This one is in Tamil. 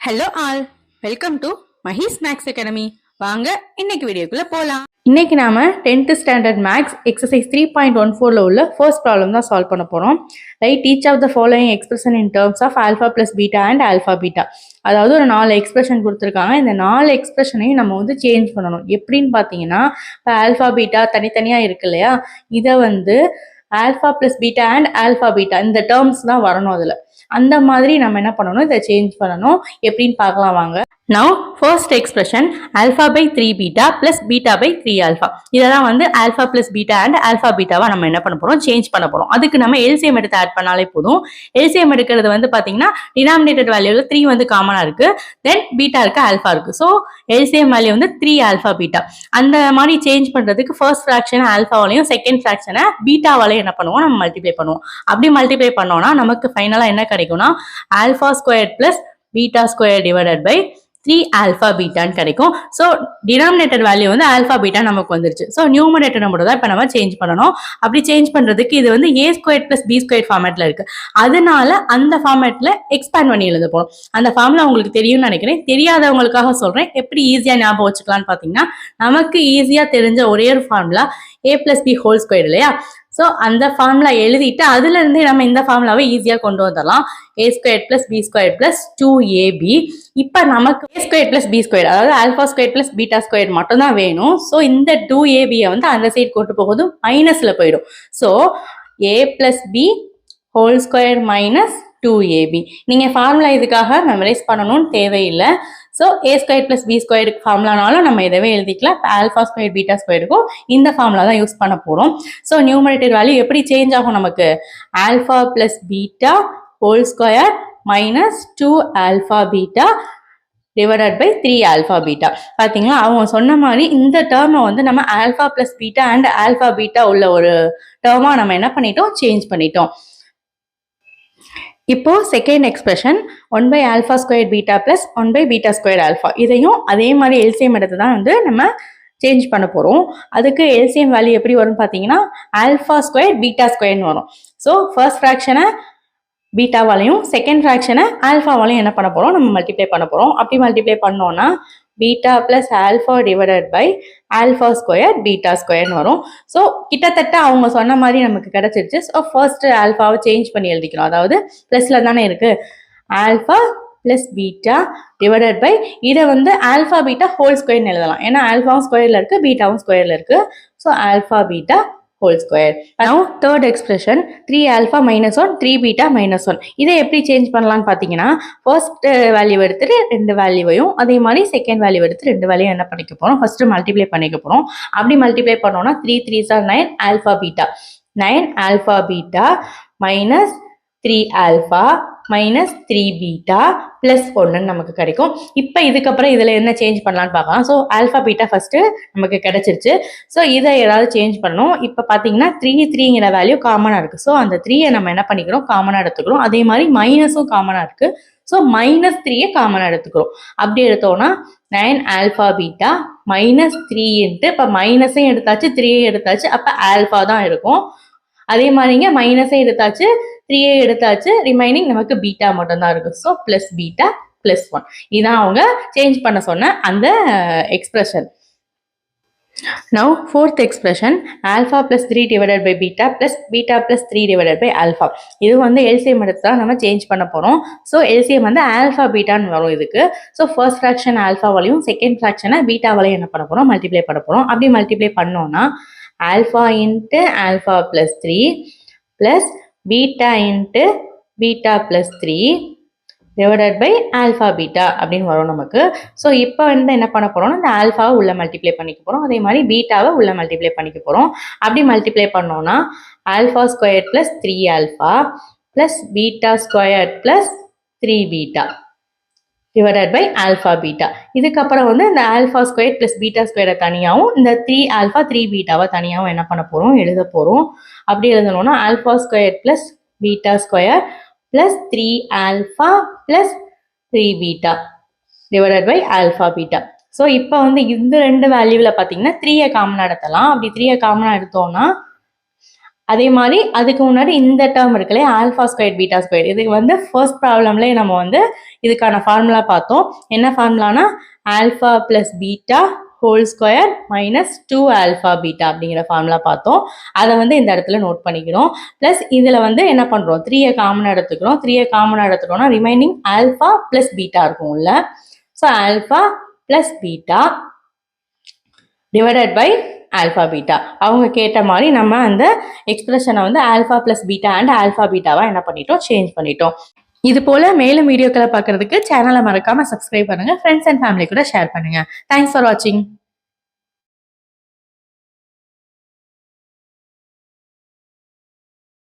Hello all, welcome to Mahees maths academy. வாங்க இன்னைக்கு வீடியோக்குள்ள போலாம். இன்னைக்கு நாம 10th ஸ்டாண்டர்ட் மேக்ஸ் எக்ஸசைஸ் 3.14ல உள்ள ஃபர்ஸ்ட் ப்ராப்ளம் தான் சால்வ் பண்ண போறோம். Write each of the following expression in terms of alpha plus beta and alpha beta. அதாவது ஒரு 4 எக்ஸ்பிரஷன் கொடுத்துருக்காங்க. இந்த 4 எக்ஸ்பிரஷனையும் நம்ம சேஞ்ச் பண்ணணும். எப்படின்னு பார்த்தீங்கன்னா, இப்போ ஆல்ஃபா பீட்டா தனித்தனியா இருக்கு இல்லையா, இதை alpha plus beta and alpha beta இந்த டேர்ம்ஸ் தான் வரணும். அதில் அந்த மாதிரி நம்ம என்ன பண்ணணும், இதை சேஞ்ச் பண்ணணும். எப்படின்னு பார்க்கலாம் வாங்க. Now first expression alpha by 3 beta plus beta by 3 alpha. இதெல்லாம் alpha plus beta and alpha beta வா நம்ம என்ன பண்ண போறோம், சேஞ்ச் பண்ண போறோம். அதுக்கு நம்ம LCM எடுத்து ஆட் பண்ணாலே போதும். LCM எடுக்கிறது பாத்தீங்கன்னா டினாமினேட்டட் வேல்யூல 3 காமனா இருக்கு, தென் பீட்டா இருக்கு, ஆல்பா இருக்கு. So LCM value 3 alpha beta. அந்த மாதிரி சேஞ்ச் பண்றதுக்கு ஃபர்ஸ்ட் ஃபிராக்ஷன் ஆல்பாவாலையும் செகண்ட் ஃபிராக்ஷனை பீட்டாவாலையும் என்ன பண்ணுவோம், நம்ம மல்டிப்ளை பண்ணுவோம். அப்படி மல்டிப்ளை பண்ணோம்னா நமக்கு ஃபைனலா என்ன கிடைக்கும்னா alpha square plus beta square divided by 3 alpha பீட்டான்னு கிடைக்கும். So denominator value alpha beta நமக்கு வந்துருச்சு. ஸோ நியூமரேட்டர் மட்டும் தான் இப்போ நம்ம சேஞ்ச் பண்ணணும். அப்படி சேஞ்ச் பண்றதுக்கு இது ஏ ஸ்கொயர் பிளஸ் பி ஸ்கொயர் ஃபார்மேட்ல இருக்கு. அதனால அந்த ஃபார்மேட்ல எக்ஸ்பேண்ட் பண்ணி எழுத போறோம். அந்த ஃபார்முலா உங்களுக்கு தெரியும்னு நினைக்கிறேன். தெரியாதவங்களுக்காக சொல்றேன், எப்படி ஈஸியா ஞாபகம் வச்சுக்கலாம்னு பாத்தீங்கன்னா, நமக்கு ஈஸியா தெரிஞ்ச ஒரே ஒரு formula A plus B whole square இல்லையா. ஸோ அந்த ஃபார்முலா எழுதிட்டு அதுல இருந்தே நம்ம இந்த ஃபார்முலாவை ஈஸியா கொண்டு வந்துடலாம். A square plus B square plus 2ab. இப்போ நமக்கு A square plus B square, அதாவது alpha square plus beta square மட்டும் தான் வேணும். ஸோ இந்த 2ab அந்த சைடு கொண்டு போகுது, மைனஸ்ல போயிடும். So A plus B whole square minus 2ab. நீங்க ஃபார்முலா இதுக்காக மெமரைஸ் பண்ணணும்னு தேவையில்லை. So A square plus B ஸ்கொயருக்கு ஃபார்முலானாலும் நம்ம இதவே எழுதிக்கலாம். ஆல்ஃபா ஸ்கொயர் பீட்டா ஸ்கொயருக்கும் இந்த ஃபார்முலா தான் யூஸ் பண்ண போகிறோம். ஸோ நியூமரேட்டர் வேல்யூ எப்படி சேஞ்ச் ஆகும், நமக்கு alpha plus beta whole square minus 2 alpha beta divided by 3 alpha beta. பார்த்தீங்களா, அவங்க சொன்ன மாதிரி இந்த டேர்மை நம்ம alpha plus beta and alpha beta உள்ள ஒரு டேர்மாக நம்ம என்ன பண்ணிட்டோம், சேஞ்ச் பண்ணிட்டோம். இப்போ second expression 1 by alpha square beta plus 1 by beta square alpha. இதையும் அதே மாதிரி எல்சிஎம் எடுத்து தான் நம்ம சேஞ்ச் பண்ண போகிறோம். அதுக்கு எல்சிஎம் வேல்யூ எப்படி வரும்னு பார்த்தீங்கன்னா ஆல்ஃபா ஸ்கொயர் பீட்டா ஸ்கொயர்னு வரும். ஸோ ஃபர்ஸ்ட் ஃப்ராக்ஷனை பீட்டாவாலையும் செகண்ட் ஃப்ராக்ஷனை ஆல்ஃபாவாலையும் என்ன பண்ண போகிறோம், நம்ம மல்டிப்ளை பண்ண போகிறோம். அப்படி மல்டிப்ளை பண்ணோன்னா beta plus alpha divided by alpha square beta ஸ்கொயர்னு வரும். ஸோ கிட்டத்தட்ட அவங்க சொன்ன மாதிரி நமக்கு கிடைச்சிருச்சு. ஸோ ஃபர்ஸ்ட் ஆல்ஃபாவை சேஞ்ச் பண்ணி எழுதிக்கிறோம். அதாவது பிளஸ்ல தானே இருக்கு, alpha plus beta divided by இதை ஆல்ஃபா பீட்டா ஹோல் ஸ்கொயர்னு எழுதலாம். ஏன்னா ஆல்ஃபாவும் ஸ்கொயர்ல இருக்கு, பீட்டாவும் ஸ்கொயர்ல இருக்கு. So alpha beta whole square. Now third expression 3 alpha minus 1 3 beta minus 1. இதை எப்படி சேஞ்ச் பண்ணலாம்னு பார்த்தீங்கன்னா, ஃபர்ஸ்ட் வேல்யூ எடுத்துட்டு 2 வேல்யூவையும் அதே மாதிரி செகண்ட் வேல்யூ எடுத்து 2 வேல்யூ என்ன பண்ணிக்க போறோம், ஃபர்ஸ்ட் மல்டிப்ளை பண்ணிக்க போறோம். அப்படி மல்டிப்ளை பண்ணோம்னா 3 3s are 9 alpha beta, 9 alpha beta minus 3 alpha minus 3 beta plus 1 நமக்கு கிடைக்கும். இப்போ இதுக்கப்புறம் இதில் என்ன சேஞ்ச் பண்ணலான்னு பார்க்கலாம். ஸோ ஆல்ஃபா பீட்டா ஃபர்ஸ்ட் நமக்கு கிடைச்சிருச்சு. ஸோ இதை ஏதாவது சேஞ்ச் பண்ணணும். இப்போ பார்த்தீங்கன்னா 3ங்கிற வேல்யூ காமனாக இருக்குது. ஸோ அந்த 3யை நம்ம என்ன பண்ணிக்கிறோம், காமனாக எடுத்துக்கிறோம். அதே மாதிரி மைனஸும் காமனாக இருக்குது. ஸோ மைனஸ் 3யை காமனாக எடுத்துக்கிறோம். அப்படி எடுத்தோம்னா 9 ஆல்ஃபா பீட்டா மைனஸ் 3 இப்போ மைனஸையும் எடுத்தாச்சு 3யும் எடுத்தாச்சு, அப்போ ஆல்ஃபா தான் இருக்கும். அதே மாதிரிங்க மைனஸை எடுத்தாச்சு 3 எடுத்தாச்சு, ரிமைனிங் நமக்கு பீட்டா மட்டும் தான் இருக்கு. So plus beta plus 1. இதான் அவங்க சேஞ்ச் பண்ண சொன்ன அந்த expression. Now fourth expression alpha plus 3 divided by beta plus beta plus 3 divided by alpha. இது LCM எடுத்து தான் நம்ம சேஞ்ச் பண்ண போறோம். ஸோ LCM ஆல்ஃபா பீட்டான்னு வரும் இதுக்கு. ஸோ ஃபர்ஸ்ட் ஃப்ராக்ஷன் ஆல்ஃபாவாலையும் செகண்ட் ஃப்ராக்ஷனை பீட்டாவாலையும் என்ன பண்ண போறோம், மல்டிப்ளை பண்ண போறோம். அப்படி மல்டிப்ளை பண்ணோம்னா alpha into alpha plus 3 plus beta into beta plus 3 divided by alpha beta அப்படின்னு வரும் நமக்கு. ஸோ இப்போ என்ன பண்ண போறோம்னா இந்த ஆல்ஃபாவை உள்ள மல்டிப்ளை பண்ணிக்க போறோம். அதே மாதிரி பீட்டாவை உள்ள மல்டிப்ளை பண்ணிக்க போறோம். அப்படி மல்டிப்ளை பண்ணோம்னா alpha square plus 3 alpha plus beta square plus 3 beta divided by alpha beta. இதுக்கப்புறம் இந்த ஆல்ஃபா ஸ்கொயர் பிளஸ் பீட்டா ஸ்கொயரை தனியாகவும் இந்த 3 ஆல்ஃபா 3 பீட்டாவை தனியாகவும் என்ன பண்ண போறோம், எழுத போறோம். அப்படி எழுதணும்னா alpha square plus beta square plus 3 alpha plus 3 beta divided by alpha beta. So இப்போ இந்த 2 வேல்யூவில் பார்த்தீங்கன்னா 3யை காமனாக எடுத்தலாம். அப்படி 3யை காமனாக எடுத்தோம்னா அதே மாதிரி அதுக்கு முன்னாடி இந்த டேர்ம் இருக்குல்ல ஆல்ஃபா ஸ்கொயர் பீட்டா ஸ்கொயர், இதுக்கு வந்து ஃபர்ஸ்ட் ப்ராப்ளம்லேயே நம்ம வந்து இதுக்கான ஃபார்முலா பார்த்தோம். என்ன ஃபார்முலானா alpha plus beta whole square minus 2 alpha beta அப்படிங்கிற ஃபார்முலா பார்த்தோம். அதை வந்து இந்த இடத்துல நோட் பண்ணிக்கணும். ப்ளஸ் இதில் வந்து என்ன பண்ணுறோம், 3 காமனாக எடுத்துக்கிறோம். 3 காமனாக எடுத்துட்டோம்னா ரிமைனிங் ஆல்ஃபா ப்ளஸ் பீட்டா இருக்கும்ல. So alpha plus beta divided by alpha beta. அவங்க கேட்ட மாதிரி நம்ம அந்த எக்ஸ்பிரஷனை வந்து alpha plus beta and alpha பீட்டாவாக என்ன பண்ணிட்டோம், சேஞ்ச் பண்ணிட்டோம். இது போல மேலும் வீடியோக்களை பார்க்கறதுக்கு சேனலை மறக்காம சப்ஸ்கிரைப் பண்ணுங்க. ஃப்ரெண்ட்ஸ் அண்ட் ஃபேமிலி கூட ஷேர் பண்ணுங்க. தேங்க்ஸ் ஃபார் வாட்சிங்.